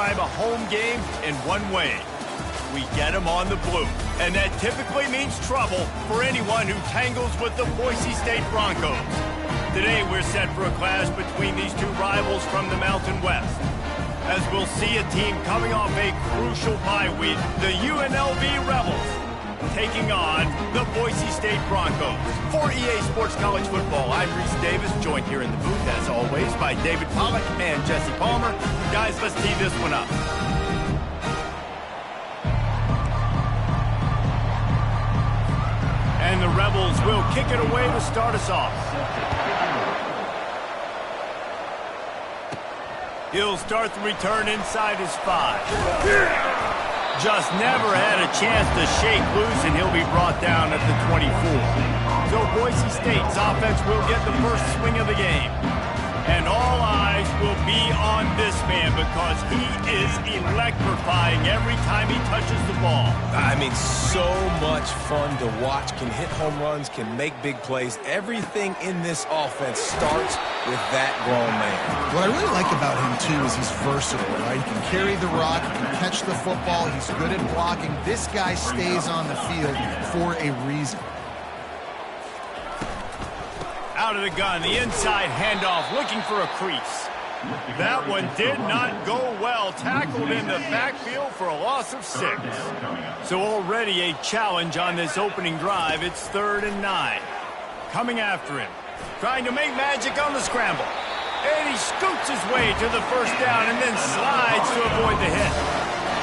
describe a home game in one way. We get them on the blue, and that typically means trouble for anyone who tangles with the Boise State Broncos. Today, we're set for a clash between these two rivals from the Mountain West, as we'll see a team coming off a crucial bye week, the UNLV Rebels, taking on the Boise State Broncos. For EA Sports College Football, I'm Reese Davis, joined here in the booth, as always, by David Pollack and Jesse Palmer. Guys, let's tee this one up. And the Rebels will kick it away to start us off. He'll start the return inside his 5. Just never had a chance to shake loose, and he'll be brought down at the 24. So Boise State's offense will get the first swing of the game. And all eyes will be on this man because he is electrifying every time he touches the ball. I mean, so much fun to watch. Can hit home runs, can make big plays. Everything in this offense starts with that grown man. What I really like about him, too, is he's versatile, right? He can carry the rock, he can catch the football, he's good at blocking. This guy stays on the field for a reason. Out of the gun, the inside handoff, looking for a crease. That one did not go well. Tackled in the backfield for a loss of 6. So already a challenge on this opening drive. It's 3rd and 9. Coming after him, trying to make magic on the scramble. And he scoots his way to the first down and then slides to avoid the hit.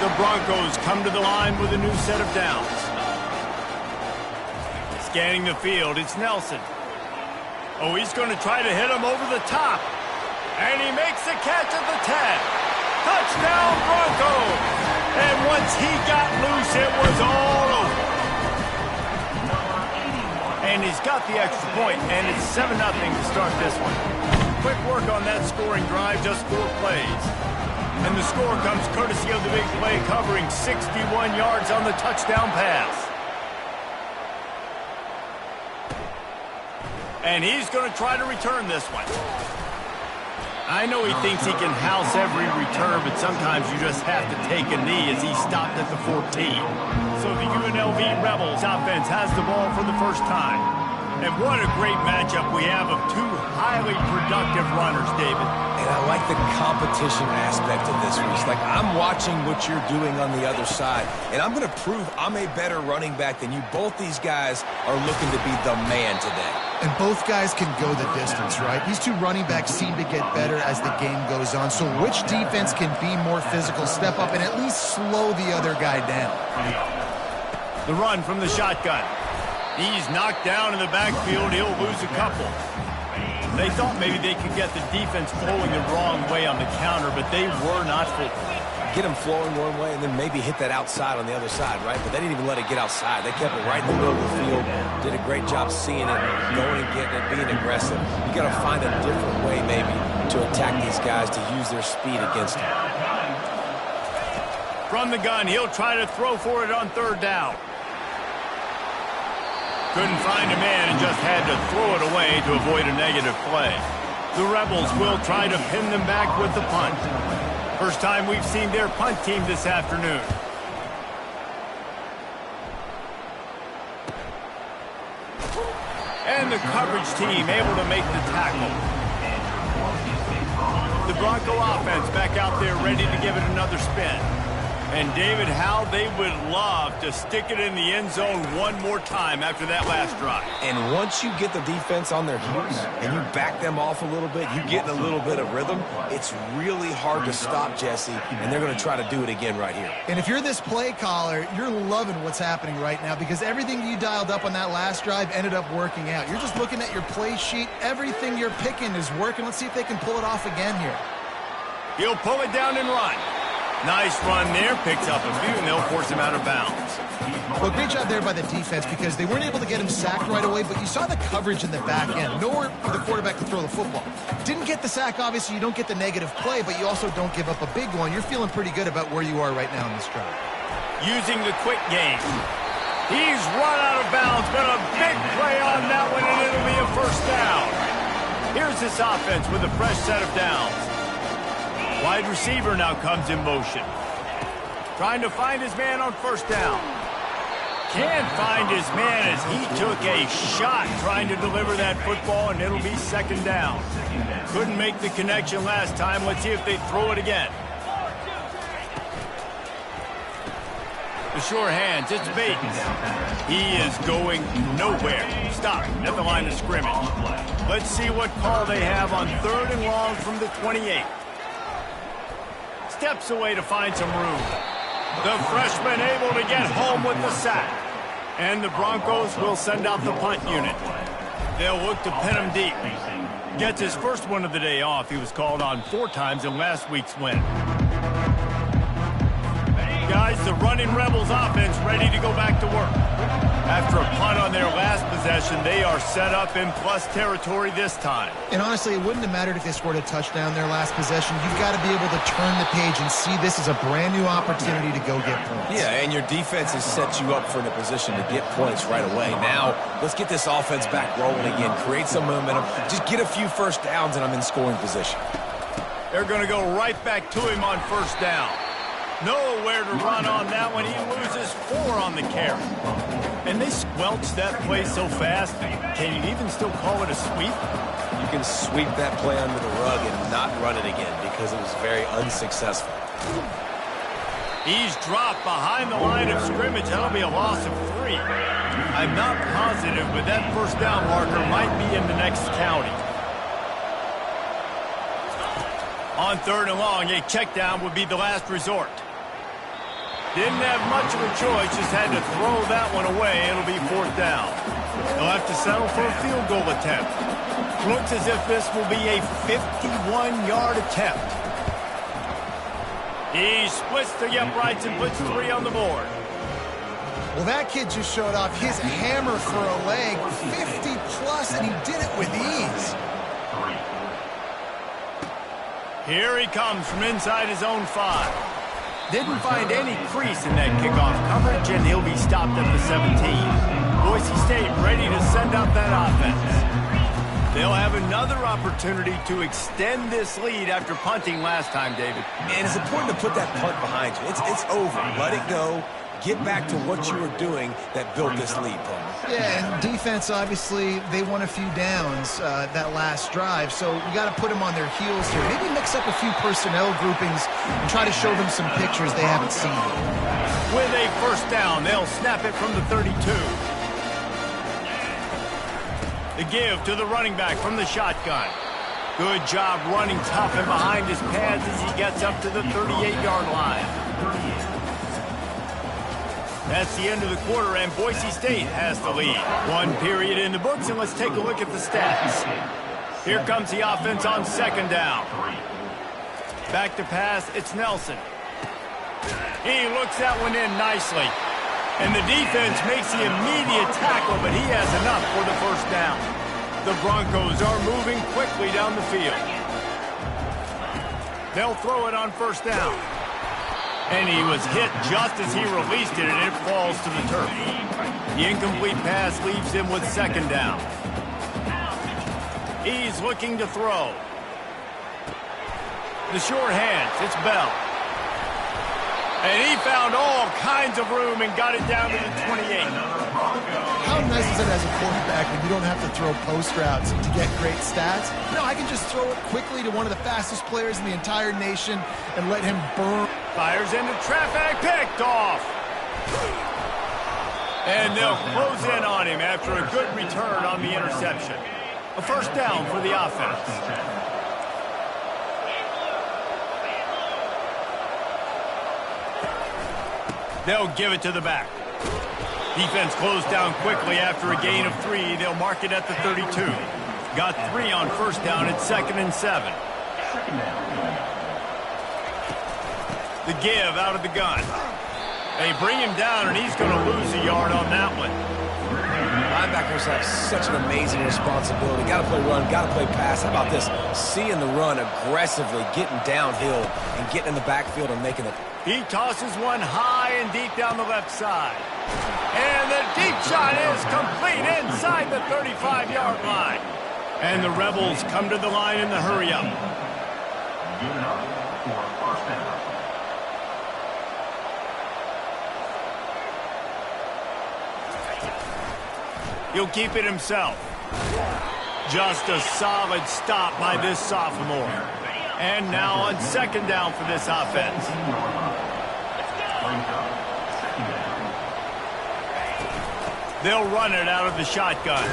The Broncos come to the line with a new set of downs. Scanning the field, it's Nelson. Oh, he's going to try to hit him over the top. And he makes the catch at the 10. Touchdown, Broncos! And once he got loose, it was all over. And he's got the extra point, and it's 7-0 to start this one. Quick work on that scoring drive, just 4 plays. And the score comes courtesy of the big play, covering 61 yards on the touchdown pass. And he's going to try to return this one. I know he thinks he can house every return, but sometimes you just have to take a knee as he stopped at the 14. So the UNLV Rebels offense has the ball for the first time. And what a great matchup we have of two highly productive runners, David. And I like the competition aspect of this, Reese. Like, I'm watching what you're doing on the other side, and I'm going to prove I'm a better running back than you. Both these guys are looking to be the man today. And both guys can go the distance, right? These two running backs seem to get better as the game goes on. So which defense can be more physical, step up, and at least slow the other guy down? The run from the shotgun. He's knocked down in the backfield. He'll lose a couple. They thought maybe they could get the defense flowing the wrong way on the counter, but they were not full. Get them flowing one way and then maybe hit that outside on the other side, right? But they didn't even let it get outside. They kept it right in the middle of the field. Did a great job seeing it, going and getting it, being aggressive. You got to find a different way maybe to attack these guys, to use their speed against them. From the gun, he'll try to throw for it on 3rd down. Couldn't find a man and just had to throw it away to avoid a negative play. The Rebels will try to pin them back with the punt. First time we've seen their punt team this afternoon. And the coverage team able to make the tackle. The Bronco offense back out there ready to give it another spin. And David, how they would love to stick it in the end zone one more time after that last drive. And once you get the defense on their heels and you back them off a little bit, you get in a little bit of rhythm, it's really hard to stop, Jesse, and they're going to try to do it again right here. And if you're this play caller, you're loving what's happening right now because everything you dialed up on that last drive ended up working out. You're just looking at your play sheet. Everything you're picking is working. Let's see if they can pull it off again here. He'll pull it down and run. Nice run there, picks up a few, and they'll force him out of bounds. Well, great job there by the defense because they weren't able to get him sacked right away, but you saw the coverage in the back end. Nowhere for the quarterback to throw the football. Didn't get the sack, obviously. You don't get the negative play, but you also don't give up a big one. You're feeling pretty good about where you are right now in this drive. Using the quick game. He's run out of bounds, but a big play on that one, and it'll be a first down. Here's this offense with a fresh set of downs. Wide receiver now comes in motion. Trying to find his man on first down. Can't find his man as he took a shot trying to deliver that football, and it'll be second down. Couldn't make the connection last time. Let's see if they throw it again. The sure hands, it's Bates. He is going nowhere. Stop at the line of scrimmage. Let's see what call they have on 3rd and long from the 28. Steps away to find some room. The freshman able to get home with the sack. And the Broncos will send out the punt unit. They'll look to pin him deep. Gets his first one of the day off. He was called on 4 times in last week's win. Guys, the running Rebels offense ready to go back to work. After a punt on their last possession, they are set up in plus territory this time. And honestly, it wouldn't have mattered if they scored a touchdown their last possession. You've got to be able to turn the page and see this as a brand new opportunity to go get points. Yeah, and your defense has set you up for in a position to get points right away. Now, let's get this offense back rolling again. Create some momentum. Just get a few first downs, and I'm in scoring position. They're going to go right back to him on first down. Nowhere to run on that one. He loses 4 on the carry. And they squelched that play so fast. Can you even still call it a sweep? You can sweep that play under the rug and not run it again because it was very unsuccessful. He's dropped behind the line of scrimmage. That'll be a loss of 3. I'm not positive, but that first down marker might be in the next county. On 3rd and long, a check down would be the last resort. Didn't have much of a choice, just had to throw that one away. It'll be 4th down. They'll have to settle for a field goal attempt. Looks as if this will be a 51-yard attempt. He splits the uprights and puts 3 on the board. Well, that kid just showed off his hammer for a leg, 50-plus, and he did it with ease. Here he comes from inside his own 5. Didn't find any crease in that kickoff coverage, and he'll be stopped at the 17. Boise State ready to send out that offense. They'll have another opportunity to extend this lead after punting last time, David. And it's important to put that punt behind you. It's over. Let it go. Get back to what you were doing that built this lead, Paul. Yeah, and defense, obviously, they won a few downs that last drive, so we got to put them on their heels here. Maybe mix up a few personnel groupings and try to show them some pictures they haven't seen. With a first down, they'll snap it from the 32. The give to the running back from the shotgun. Good job running tough and behind his pads as he gets up to the 38-yard line. That's the end of the quarter, and Boise State has the lead. 1 period in the books, and let's take a look at the stats. Here comes the offense on 2nd down. Back to pass, it's Nelson. He looks that one in nicely. And the defense makes the immediate tackle, but he has enough for the first down. The Broncos are moving quickly down the field. They'll throw it on first down. And he was hit just as he released it, and it falls to the turf. The incomplete pass leaves him with 2nd down. He's looking to throw. The short hands, it's Bell. And he found all kinds of room and got it down to the 28. How nice is it as a quarterback when you don't have to throw post routes to get great stats? No, I can just throw it quickly to one of the fastest players in the entire nation and let him burn. Fires into traffic, picked off. And they'll close in on him after a good return on the interception. A first down for the offense. They'll give it to the back. Defense closed down quickly after a gain of 3. They'll mark it at the 32. Got 3 on first down at 2nd and 7. The give out of the gun. They bring him down, and he's going to lose a yard on that one. Linebackers have such an amazing responsibility. Got to play run, got to play pass. How about this? Seeing the run aggressively, getting downhill, and getting in the backfield and making it. He tosses one high and deep down the left side. And the deep shot is complete inside the 35-yard line. And the Rebels come to the line in the hurry-up. He'll keep it himself. Just a solid stop by this sophomore. And now on second down for this offense. They'll run it out of the shotgun.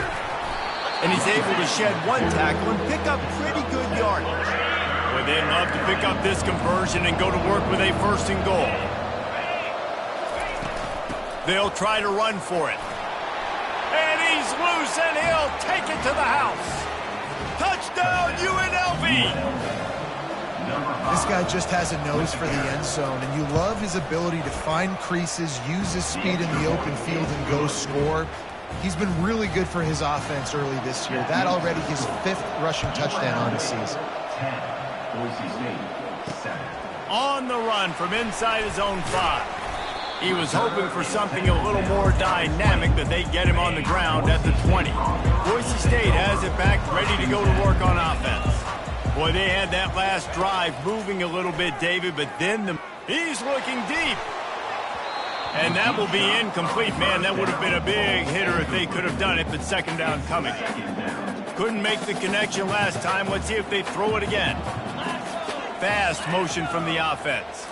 And he's able to shed one tackle and pick up pretty good yardage. Boy, they'd love to pick up this conversion and go to work with a 1st and goal. They'll try to run for it. And he's loose, and he'll take it to the house. Touchdown, UNLV! This guy just has a nose for the end zone, and you love his ability to find creases, use his speed in the open field, and go score. He's been really good for his offense early this year. That already his 5th rushing touchdown on the season. On the run from inside his own 5. He was hoping for something a little more dynamic, but they get him on the ground at the 20. Boise State has it back, ready to go to work on offense. Boy, they had that last drive moving a little bit, David, but then he's looking deep. And that will be incomplete. Man, that would have been a big hitter if they could have done it, but second down coming. Couldn't make the connection last time. Let's see if they throw it again. Fast motion from the offense.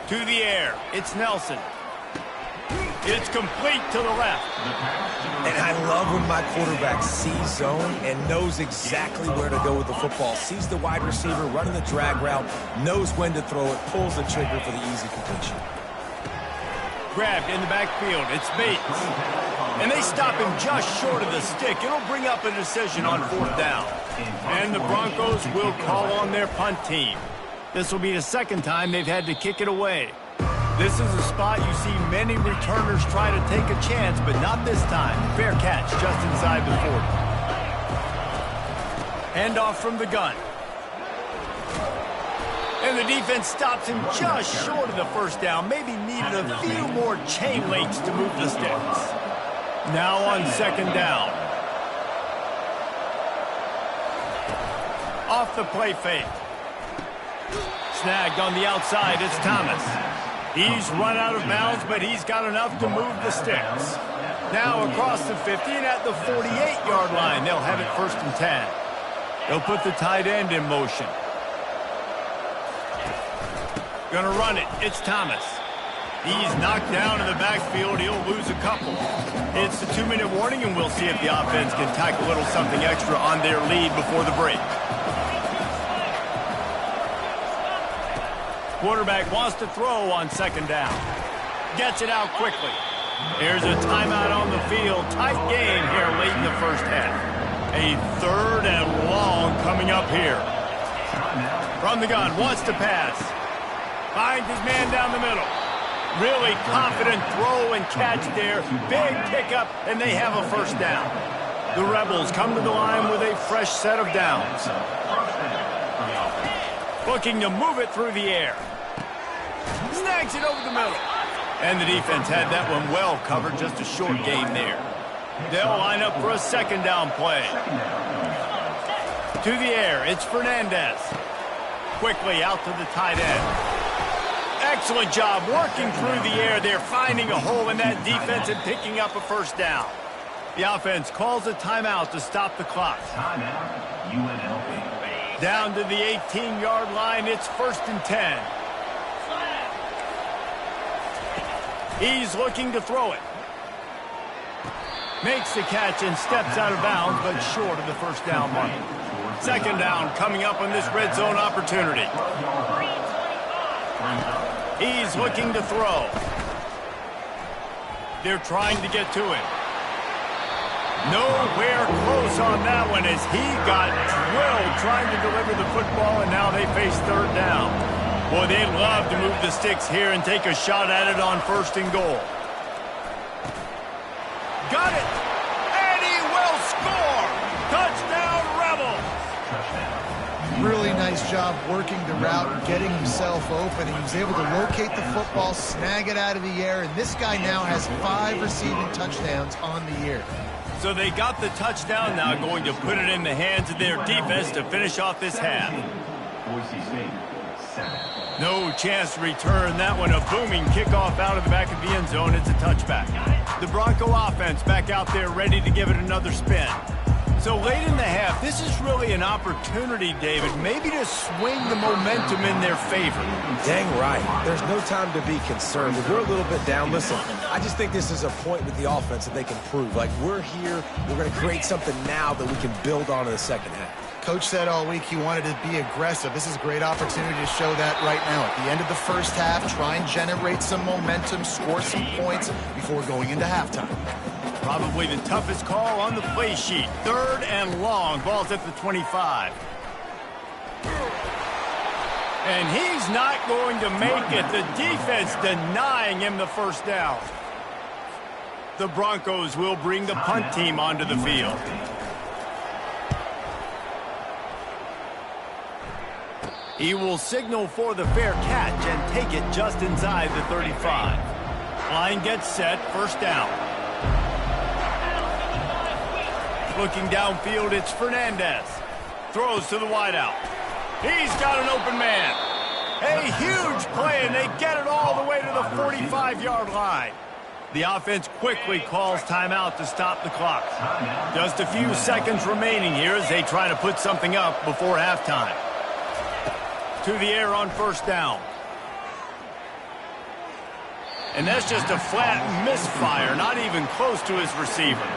To the air, it's Nelson. It's complete to the left. And I love when my quarterback sees zone and knows exactly where to go with the football. Sees the wide receiver running the drag route, knows when to throw it, pulls the trigger for the easy completion. Grabbed in the backfield. It's Bates. And they stop him just short of the stick. It'll bring up a decision on 4th down. And the Broncos will call on their punt team. This will be the 2nd time they've had to kick it away. This is a spot you see many returners try to take a chance, but not this time. Fair catch just inside the 40. Handoff from the gun. And the defense stops him just short of the 1st down. Maybe needed a few more chain links to move the sticks. Now on 2nd down. Off the play fake. Snagged on the outside, it's Thomas. He's run out of bounds, but he's got enough to move the sticks. Now across the 50 and at the 48-yard line, they'll have it 1st and 10. They'll put the tight end in motion. Gonna run it. It's Thomas. He's knocked down in the backfield. He'll lose a couple. It's the 2-minute warning, and we'll see if the offense can tack a little something extra on their lead before the break. Quarterback wants to throw on 2nd down. Gets it out quickly. There's a timeout on the field. Tight game here late in the 1st half. A 3rd and long coming up here. From the gun, wants to pass. Finds his man down the middle. Really confident throw and catch there. Big pickup, and they have a 1st down. The Rebels come to the line with a fresh set of downs. Looking to move it through the air. Snags it over the middle. And the defense had that one well covered. Just a short gain there. They'll line up for a 2nd down play. To the air, it's Fernandez. Quickly out to the tight end. Excellent job working through the air. They're finding a hole in that defense and picking up a 1st down. The offense calls a timeout to stop the clock. Down to the 18-yard line, it's 1st and 10. He's looking to throw it. Makes the catch and steps out of bounds, but short of the 1st down mark. 2nd down coming up on this red zone opportunity. He's looking to throw. They're trying to get to it. Nowhere close on that one as he got drilled trying to deliver the football, and now they face 3rd down. Boy, they'd love to move the sticks here and take a shot at it on 1st and goal. Got it! And he will score! Touchdown, Rebels! Really nice job working the route and getting himself open. He was able to locate the football, snag it out of the air, and this guy now has 5 receiving touchdowns on the year. So they got the touchdown, now going to put it in the hands of their defense to finish off this half. Boise State, 7. No chance to return that one. A booming kickoff out of the back of the end zone. It's a touchback. The Bronco offense back out there ready to give it another spin. So late in the half, this is really an opportunity, David, maybe to swing the momentum in their favor. Dang right. There's no time to be concerned. If we're a little bit down, listen, I just think this is a point with the offense that they can prove. Like, we're here, we're going to create something now that we can build on in the second half. Coach said all week he wanted to be aggressive. This is a great opportunity to show that right now. At the end of the first half, try and generate some momentum, score some points before going into halftime. Probably the toughest call on the play sheet. 3rd and long. Ball's at the 25. And he's not going to make it. The defense denying him the first down. The Broncos will bring the punt team onto the field. He will signal for the fair catch and take it just inside the 35. Line gets set. First down. Looking downfield, it's Fernandez. Throws to the wideout. He's got an open man. A huge play, and they get it all the way to the 45-yard line. The offense quickly calls timeout to stop the clock. Just a few seconds remaining here as they try to put something up before halftime. To the air on first down. And that's just a flat misfire, not even close to his receiver.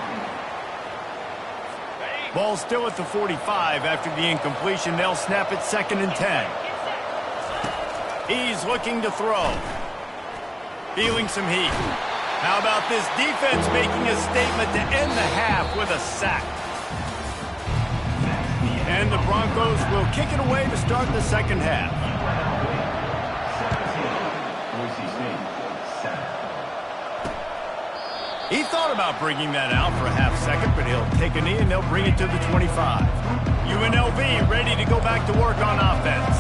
Ball still at the 45 after the incompletion. They'll snap it 2nd and 10. He's looking to throw. Feeling some heat. How about this defense making a statement to end the half with a sack? And the Broncos will kick it away to start the second half. He thought about bringing that out for a half second, but he'll take a knee and they'll bring it to the 25. UNLV ready to go back to work on offense.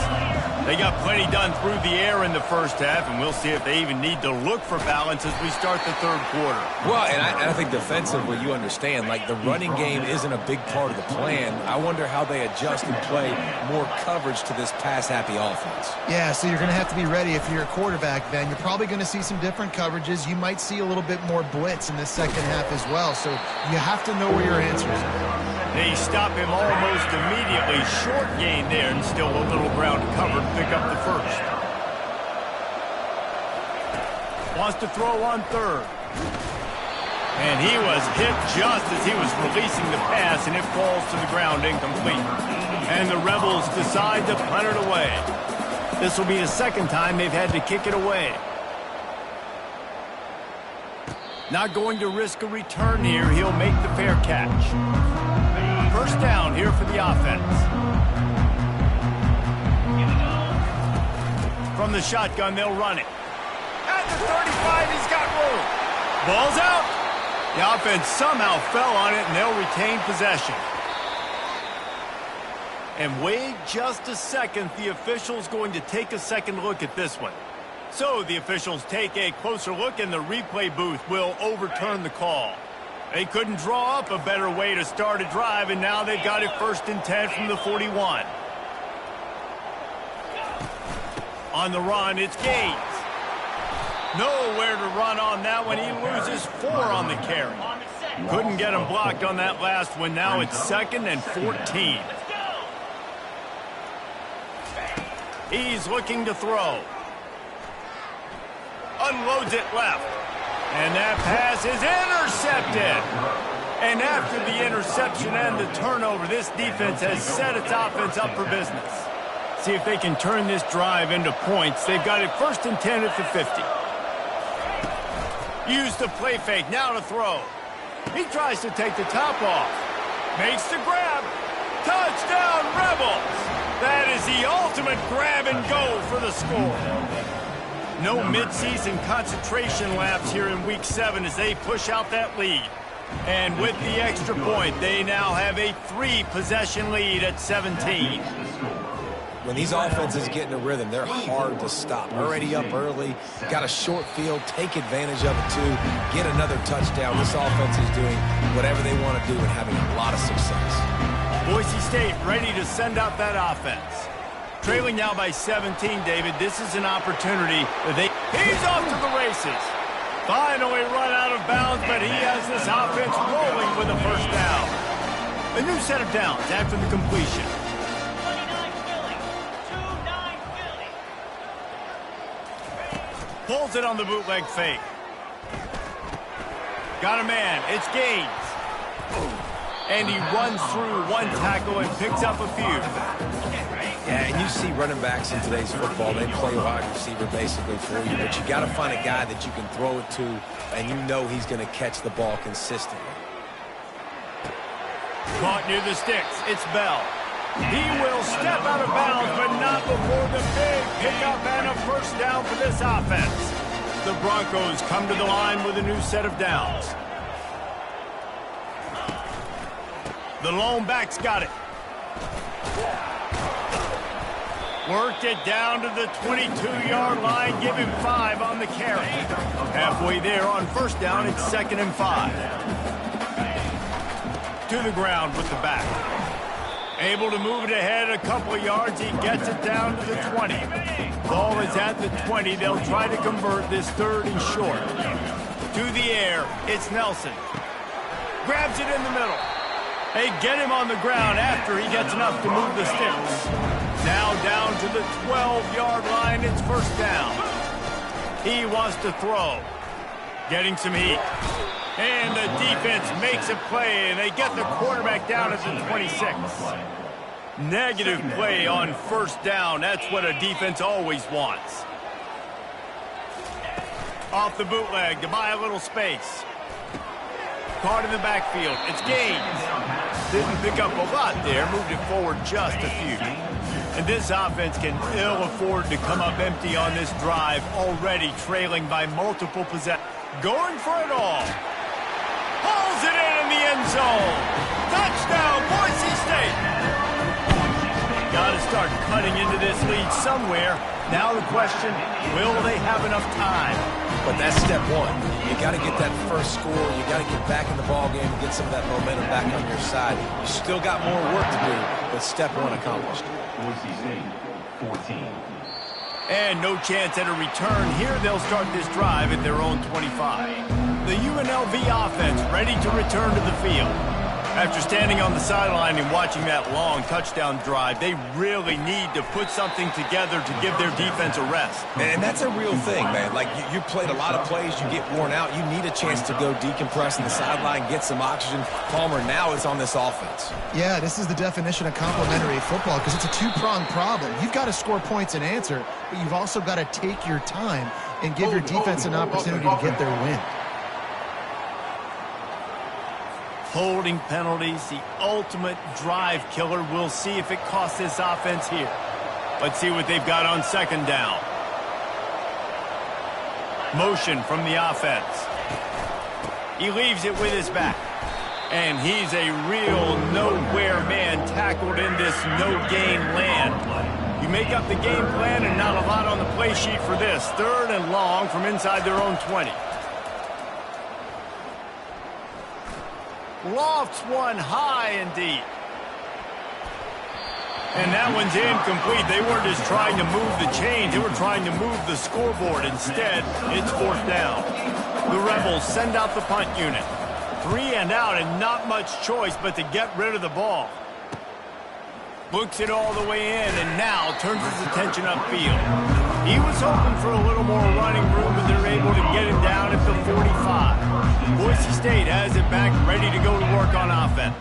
They got plenty done through the air in the first half, and we'll see if they even need to look for balance as we start the third quarter. Well, and I think defensively, you understand, like the running game isn't a big part of the plan. I wonder how they adjust and play more coverage to this pass-happy offense. Yeah, so you're going to have to be ready if you're a quarterback, Ben. You're probably going to see some different coverages. You might see a little bit more blitz in the second half as well, so you have to know where your answers are. They stop him almost immediately. Short gain there, and still a little ground covered. Pick up the first. Wants to throw on 3rd. And he was hit just as he was releasing the pass, and it falls to the ground incomplete. And the Rebels decide to punt it away. This will be the second time they've had to kick it away. Not going to risk a return here. He'll make the fair catch. First down here for the offense. From the shotgun, they'll run it. At the 35, he's got room. Ball's out. The offense somehow fell on it, and they'll retain possession. And wait just a second. The official's going to take a second look at this one. So the officials take a closer look, and the replay booth will overturn the call. They couldn't draw up a better way to start a drive, and now they've got it 1st and 10 from the 41. On the run, it's Gaines. Nowhere to run on that one. He loses 4 on the carry. Couldn't get him blocked on that last one. Now it's 2nd and 14. He's looking to throw. Unloads it left. And that pass is intercepted. And after the interception and the turnover, this defense has set its offense up for business. See if they can turn this drive into points. They've got it 1st and 10 at the 50. Use the play fake, now to throw. He tries to take the top off. Makes the grab. Touchdown, Rebels! That is the ultimate grab and go for the score. No midseason concentration laps here in Week 7 as they push out that lead. And with the extra point, they now have a 3-possession lead at 17. When these offenses get in a rhythm, they're hard to stop. Already up early, got a short field, take advantage of it too, get another touchdown. This offense is doing whatever they want to do and having a lot of success. Boise State ready to send out that offense. Trailing now by 17, David. This is an opportunity. He's off to the races. Finally run out of bounds, but he has this offense rolling with a first down. A new set of downs after the completion. 29 Philly. Pulls it on the bootleg fake. Got a man. It's Gaines. And he runs through one tackle and picks up a few. Yeah, and you see running backs in today's football, they play wide receiver basically for you, but you got to find a guy that you can throw it to, and you know he's going to catch the ball consistently. Caught near the sticks. It's Bell. He will step out of bounds, but not before the big pickup and a first down for this offense. The Broncos come to the line with a new set of downs. The lone back's got it. Worked it down to the 22-yard line. Give him 5 on the carry. Halfway there on first down, it's 2nd and 5. To the ground with the back. Able to move it ahead a couple of yards. He gets it down to the 20. Ball is at the 20. They'll try to convert this 3rd and short. To the air, it's Nelson. Grabs it in the middle. They get him on the ground after he gets enough to move the sticks. Now down to the 12-yard line, it's first down. He wants to throw. Getting some heat. And the defense makes a play, and they get the quarterback down at the 26. Negative play on first down. That's what a defense always wants. Off the bootleg to buy a little space. Caught in the backfield. It's Gaines. Didn't pick up a lot there. Moved it forward just a few. And this offense can ill afford to come up empty on this drive, already trailing by multiple possessions. Going for it all. Hauls it in the end zone. Touchdown, Boise State. Got to start cutting into this lead somewhere. Now the question, will they have enough time? But that's step one. You got to get that first score. You got to get back in the ball game and get some of that momentum back on your side. You still got more work to do, but step one accomplished. Boise State, 14. And no chance at a return. Here they'll start this drive at their own 25. The UNLV offense ready to return to the field. After standing on the sideline and watching that long touchdown drive, they really need to put something together to give their defense a rest. And that's a real thing, man. Like, you played a lot of plays, you get worn out, you need a chance to go decompress on the sideline, get some oxygen. Palmer now is on this offense. Yeah, this is the definition of complementary football because it's a two-pronged problem. You've got to score points and answer, but you've also got to take your time and give your defense an opportunity to get their win. Holding penalties, the ultimate drive killer. We'll see if it costs this offense here. Let's see what they've got on second down. Motion from the offense. He leaves it with his back. And he's a real nowhere man tackled in this no-gain land. You make up the game plan and not a lot on the play sheet for this. 3rd and long from inside their own 20. Lofts one high and deep. And that one's incomplete. They weren't just trying to move the chains. They were trying to move the scoreboard. Instead, it's 4th down. The Rebels send out the punt unit. 3 and out and not much choice but to get rid of the ball. Books it all the way in and now turns his attention upfield. He was hoping for a little more running room, but they're able to get him down at the 45. Boise State has it back, ready to go to work on offense.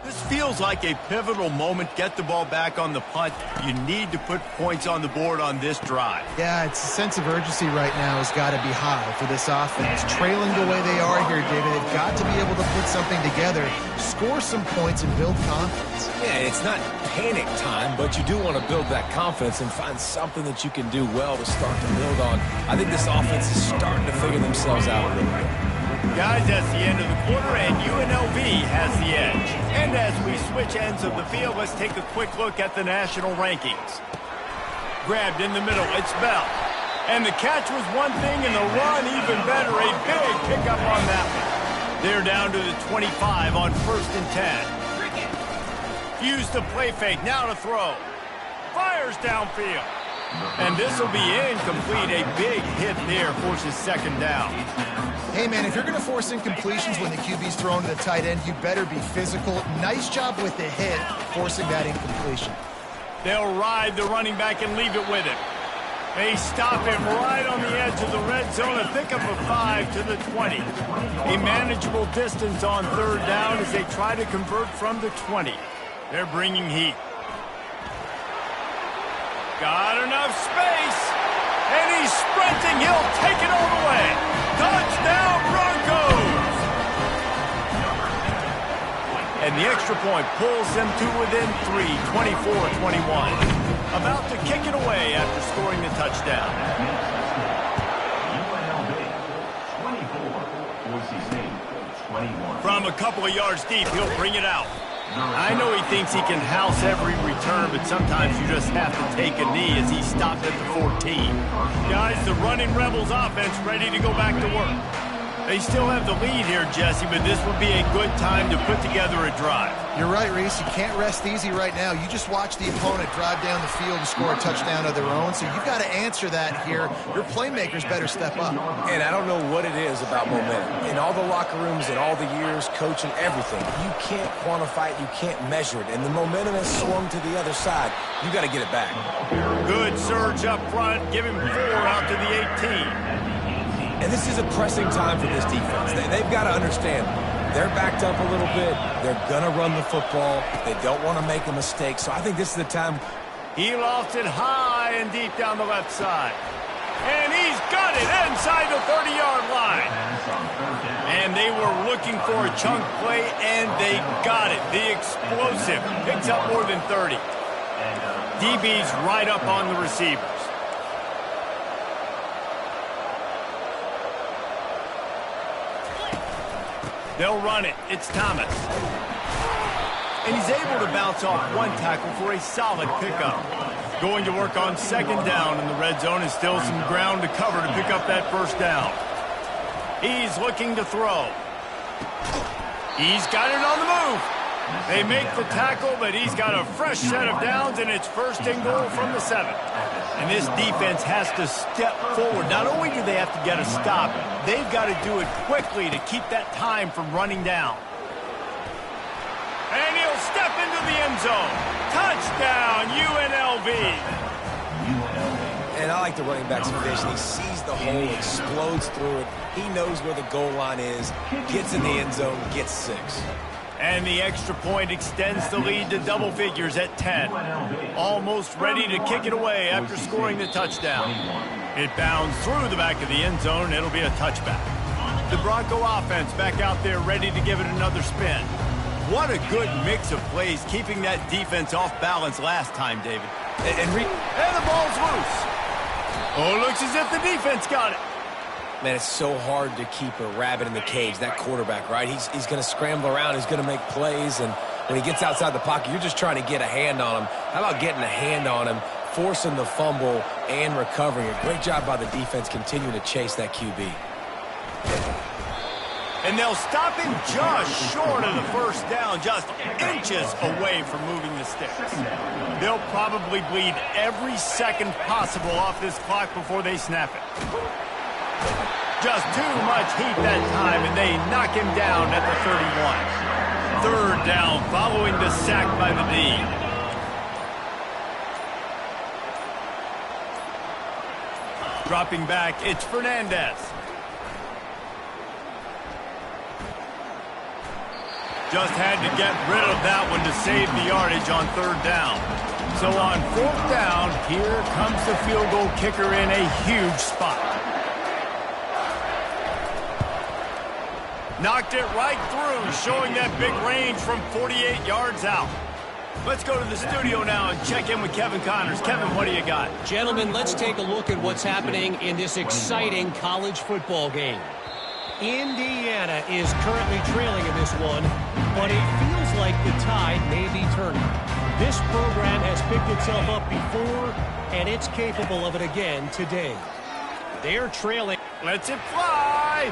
This feels like a pivotal moment. Get the ball back on the punt. You need to put points on the board on this drive. Yeah, it's a sense of urgency right now has got to be high for this offense. Trailing the way they are here, David, they've got to be able to put something together, score some points, and build confidence. Yeah, it's not panic time, but you do want to build that confidence and find something that you can do well to start to build on. I think this offense is starting to figure themselves out a little bit. Guys, that's the end of the quarter, and UNLV has the edge. And as we switch ends of the field, let's take a quick look at the national rankings. Grabbed in the middle, it's Bell. And the catch was one thing, and the run even better. A big pickup on that one. They're down to the 25 on 1st and 10. Used the play fake, now to throw. Fires downfield. And this will be incomplete. A big hit there forces 2nd down. Hey, man, if you're going to force incompletions when the QB's thrown to the tight end, you better be physical. Nice job with the hit, forcing that incompletion. They'll ride the running back and leave it with him. They stop him right on the edge of the red zone. A pickup of 5 to the 20. A manageable distance on 3rd down as they try to convert from the 20. They're bringing heat. Got enough space. And he's sprinting. He'll take it all the way. Touchdown, Broncos! And the extra point pulls them to within 3, 24-21. About to kick it away after scoring the touchdown. From a couple of yards deep, he'll bring it out. I know he thinks he can house every return, but sometimes you just have to take a knee as he stopped at the 14. Guys, the running Rebels offense ready to go back to work. They still have the lead here, Jesse, but this would be a good time to put together a drive. You're right, Reese. You can't rest easy right now. You just watch the opponent drive down the field and score a touchdown of their own, so you've got to answer that here. Your playmakers better step up. And I don't know what it is about momentum. In all the locker rooms, in all the years, coaching, everything, you can't quantify it, you can't measure it. And the momentum has swung to the other side. You got to get it back. Good surge up front. Give him 4 out to the 18. And this is a pressing time for this defense. They've got to understand, they're backed up a little bit. They're going to run the football. They don't want to make a mistake. So I think this is the time. He lost it high and deep down the left side. And he's got it inside the 30-yard line. And they were looking for a chunk play, and they got it. The explosive picks up more than 30. DB's right up on the receivers. They'll run it. It's Thomas. And he's able to bounce off one tackle for a solid pickup. Going to work on 2nd down in the red zone and still some ground to cover to pick up that 1st down. He's looking to throw. He's got it on the move. They make the tackle, but he's got a fresh set of downs, and it's 1st and goal from the 7. And this defense has to step forward. Not only do they have to get a stop, they've got to do it quickly to keep that time from running down. And he'll step into the end zone. Touchdown, UNLV. And I like the running back's vision. He sees the hole, explodes through it. He knows where the goal line is, gets in the end zone, gets 6. And the extra point extends the lead to double figures at 10. Almost ready to kick it away after scoring the touchdown. It bounds through the back of the end zone. It'll be a touchback. The Bronco offense back out there ready to give it another spin. What a good mix of plays, keeping that defense off balance last time, David. And the ball's loose. Oh, looks as if the defense got it. Man, it's so hard to keep a rabbit in the cage, that quarterback, right? He's going to scramble around. He's going to make plays, and when he gets outside the pocket, you're just trying to get a hand on him. How about getting a hand on him, forcing the fumble, and recovering it? Great job by the defense continuing to chase that QB. And they'll stop him just short of the 1st down, just inches away from moving the sticks. They'll probably bleed every second possible off this clock before they snap it. Just too much heat that time, and they knock him down at the 31. 3rd down following the sack by the D. Dropping back, it's Fernandez. Just had to get rid of that one to save the yardage on 3rd down. So on 4th down, here comes the field goal kicker in a huge spot. Knocked it right through, showing that big range from 48 yards out. Let's go to the studio now and check in with Kevin Connors. Kevin, what do you got? Gentlemen, let's take a look at what's happening in this exciting college football game. Indiana is currently trailing in this one, but it feels like the tide may be turning. This program has picked itself up before, and it's capable of it again today. They're trailing. Lets it fly.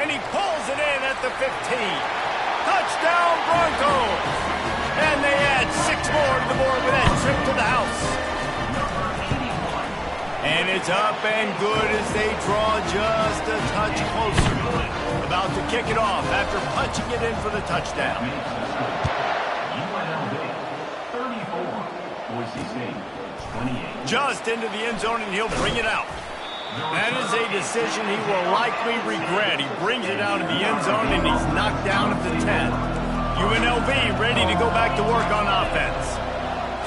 And he pulls it in at the 15. Touchdown, Broncos. And they add 6 more to the board with that trip to the house. And it's up and good as they draw just a touch closer. About to kick it off after punching it in for the touchdown. UNLV 34, Boise State 28. Just into the end zone, and he'll bring it out. That is a decision he will likely regret. He brings it out of the end zone, and he's knocked down at the 10. UNLV ready to go back to work on offense.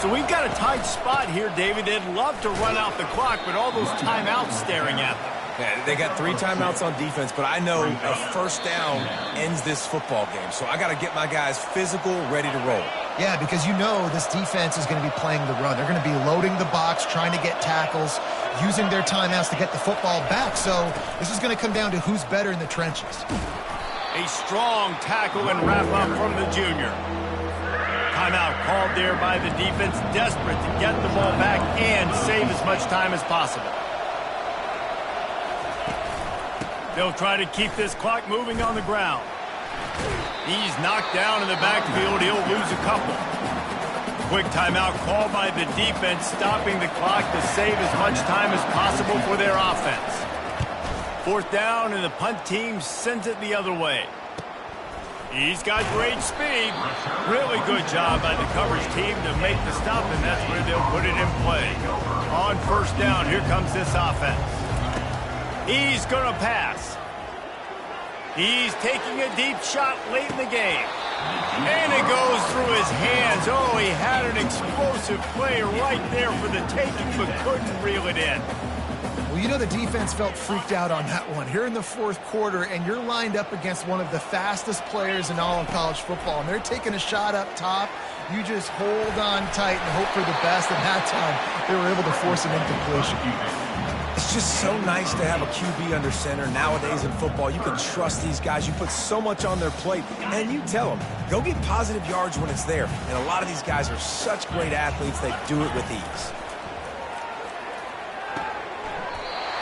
So we've got a tight spot here, David. They'd love to run out the clock, but all those timeouts staring at them. Yeah, they got 3 timeouts on defense, but I know a first down ends this football game. So I got to get my guys physical, ready to roll. Yeah, because you know this defense is going to be playing the run. They're going to be loading the box, trying to get tackles, using their timeouts to get the football back. So this is going to come down to who's better in the trenches. A strong tackle and wrap-up from the junior. Timeout called there by the defense, desperate to get the ball back and save as much time as possible. They'll try to keep this clock moving on the ground. He's knocked down in the backfield. He'll lose a couple. Quick timeout called by the defense, stopping the clock to save as much time as possible for their offense. 4th down, and the punt team sends it the other way. He's got great speed. Really good job by the coverage team to make the stop, and that's where they'll put it in play. On 1st down, here comes this offense. He's going to pass. He's taking a deep shot late in the game. And it goes through his hands. Oh, he had an explosive play right there for the taking, but couldn't reel it in. Well, you know the defense felt freaked out on that one. Here in the 4th quarter, and you're lined up against one of the fastest players in all of college football, and they're taking a shot up top. You just hold on tight and hope for the best, and that time they were able to force an incompletion. It's just so nice to have a QB under center. Nowadays in football, you can trust these guys. You put so much on their plate, and you tell them, go get positive yards when it's there. And a lot of these guys are such great athletes, they do it with ease.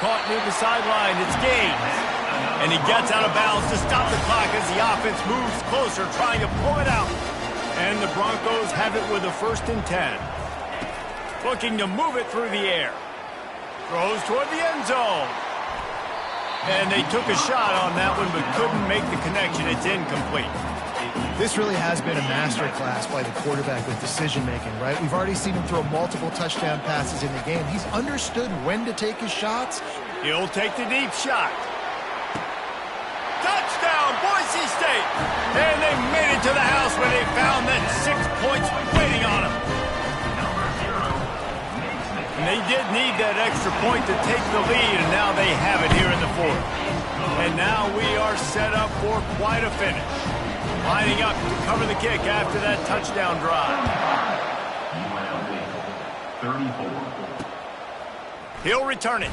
Caught near the sideline, it's Gaines. And he gets out of bounds to stop the clock as the offense moves closer, trying to pull it out. And the Broncos have it with a 1st and 10. Looking to move it through the air. Throws toward the end zone. And they took a shot on that one, but couldn't make the connection. It's incomplete. This really has been a masterclass by the quarterback with decision-making, right? We've already seen him throw multiple touchdown passes in the game. He's understood when to take his shots. He'll take the deep shot. Touchdown, Boise State! And they made it to the house when they found that 6 points waiting on them. And they did need that extra point to take the lead, and now they have it here in the 4th. And now we are set up for quite a finish. Lining up to cover the kick after that touchdown drive. UNLV 34. He'll return it.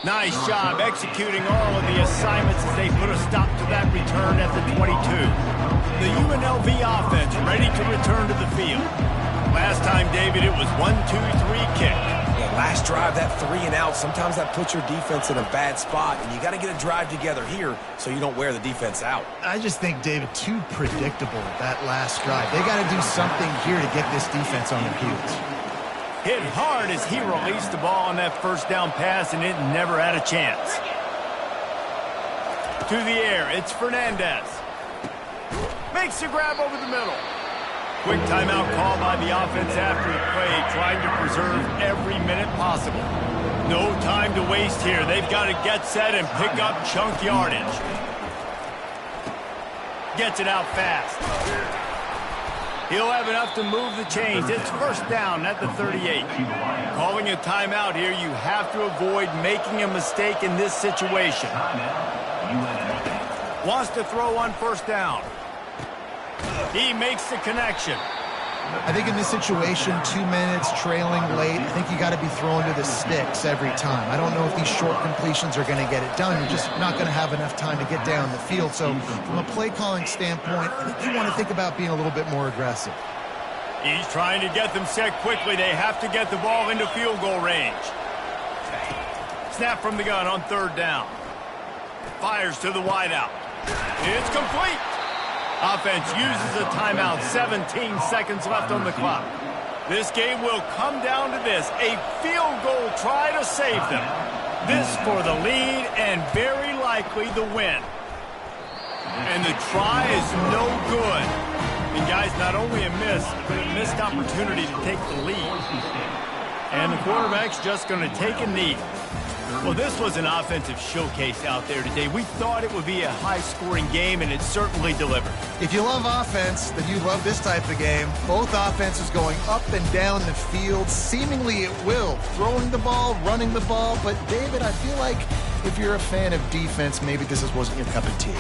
Nice job executing all of the assignments as they put a stop to that return at the 22. The UNLV offense ready to return to the field. Last time, David, it was 1-2-3 kick. Yeah, last drive, that 3 and out, sometimes that puts your defense in a bad spot, and you got to get a drive together here so you don't wear the defense out. I just think, David, too predictable that last drive. They got to do something here to get this defense on their heels. Hit hard as he released the ball on that 1st down pass, and it never had a chance. To the air, it's Fernandez. Makes the grab over the middle. Quick timeout call by the offense after the play, trying to preserve every minute possible. No time to waste here. They've got to get set and pick up chunk yardage. Gets it out fast. He'll have enough to move the chains. It's 1st down at the 38. Calling a timeout here, you have to avoid making a mistake in this situation. Wants to throw on 1st down. He makes the connection. I think in this situation, 2 minutes, trailing late, I think you got to be throwing to the sticks every time. I don't know if these short completions are going to get it done. You're just not going to have enough time to get down the field. So from a play calling standpoint, I think you want to think about being a little bit more aggressive. He's trying to get them set quickly. They have to get the ball into field goal range. Snap from the gun on 3rd down. Fires to the wideout. It's complete. Offense uses a timeout. 17 seconds left on the clock. This game will come down to this. A field goal try to save them. This for the lead and very likely the win. And the try is no good. And guys, not only a miss, but a missed opportunity to take the lead. And the quarterback's just going to take a knee. Well, this was an offensive showcase out there today. We thought it would be a high-scoring game, and it certainly delivered. If you love offense, then you love this type of game. Both offenses going up and down the field, seemingly at will. Throwing the ball, running the ball. But, David, I feel like if you're a fan of defense, maybe this wasn't your cup of tea.